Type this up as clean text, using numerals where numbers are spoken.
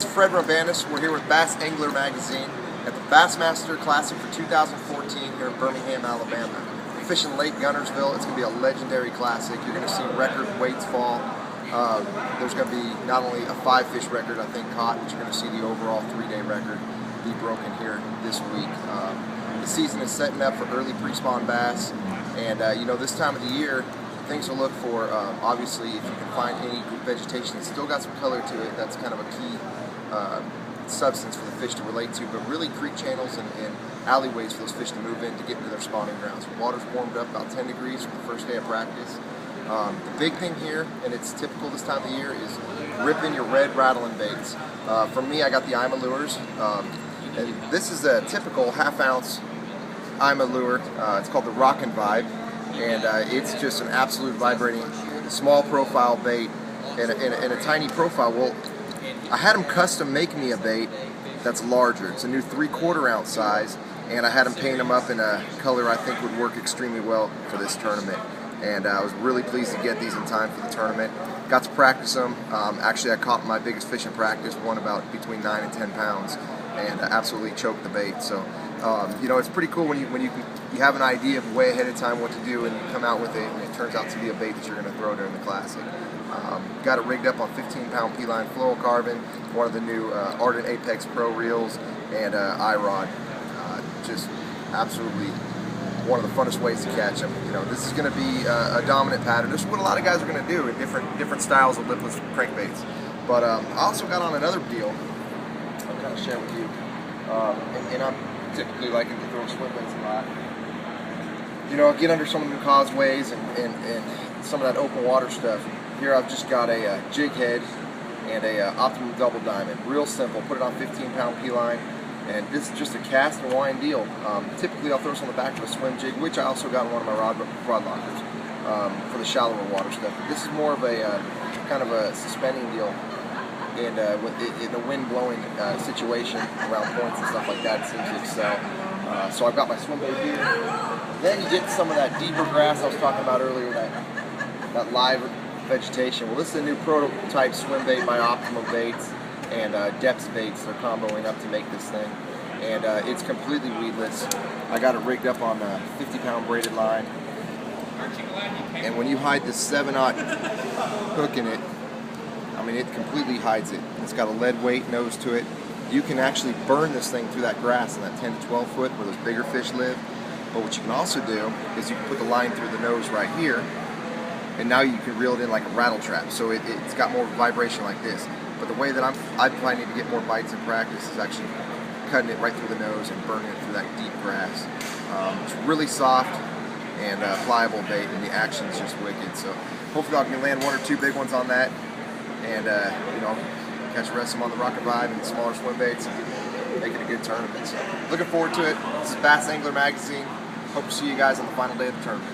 Fred Roumbanis. We're here with Bass Angler Magazine at the Bassmaster Classic for 2014 here in Birmingham, Alabama. We're fishing Lake Guntersville. It's going to be a legendary classic. You're going to see record weights fall. There's going to be not only a 5-fish record, I think, caught, but you're going to see the overall 3-day record be broken here this week. The season is setting up for early pre-spawn bass, and you know, this time of the year, things to look for, obviously, if you can find any vegetation that's still got some color to it, that's kind of a key substance for the fish to relate to, but really creek channels and alleyways for those fish to move in to get into their spawning grounds. The water's warmed up about 10 degrees from the first day of practice. The big thing here, and it's typical this time of the year, is ripping your red rattling baits. For me, I got the IMA lures, and this is a typical half-ounce IMA lure. It's called the Rockin' Vibe, and it's just an absolute vibrating, small profile bait and a tiny profile. Well, I had them custom make me a bait that's larger. It's a new 3/4 ounce size, and I had them paint them up in a color I think would work extremely well for this tournament. And I was really pleased to get these in time for the tournament. Got to practice them. Actually, I caught my biggest fish in practice, one about between 9 and 10 pounds, and absolutely choked the bait. So, you know, it's pretty cool when you have an idea of way ahead of time what to do, and you come out with it, and it turns out to be a bait that you're going to throw during the classic. Got it rigged up on 15-pound P-line fluorocarbon, one of the new Ardent Apex Pro reels, and iRod. Just absolutely one of the funnest ways to catch them. You know, this is going to be a dominant pattern. This is what a lot of guys are going to do in different styles of lipless crankbaits. But I also got on another deal I'll kind of share with you. And I'm typically liking to throw swim baits a lot. You know, get under some of the causeways and some of that open water stuff. Here I've just got a jig head and a Optimum Double Diamond. Real simple. Put it on 15-pound P-line. And this is just a cast and wind deal. Typically I'll throw this on the back of a swim jig, which I also got in one of my rod lockers for the shallower water stuff. But this is more of a kind of a suspending deal, and in a wind blowing situation around points and stuff like that, it seems to excel. So I've got my swim bait here. Then you get some of that deeper grass I was talking about earlier, that live vegetation. Well, this is a new prototype swim bait by Optimum Baits and depths baits. They're comboing up to make this thing, and it's completely weedless. I got it rigged up on a 50-pound braided line, and when you hide this 7/0 hook in it, I mean, it completely hides it. It's got a lead weight nose to it. You can actually burn this thing through that grass in that 10 to 12 foot where those bigger fish live. But what you can also do is you can put the line through the nose right here, and now you can reel it in like a rattle trap. So it's got more vibration like this. But the way that I'm finding to get more bites in practice is actually cutting it right through the nose and burning it through that deep grass. It's really soft and pliable bait, and the action is just wicked. So hopefully I can land 1 or 2 big ones on that, and you know, catch the rest of them on the Rockin' Vibe and the smaller swim baits, and make it a good tournament. So looking forward to it. This is Bass Angler Magazine. Hope to see you guys on the final day of the tournament.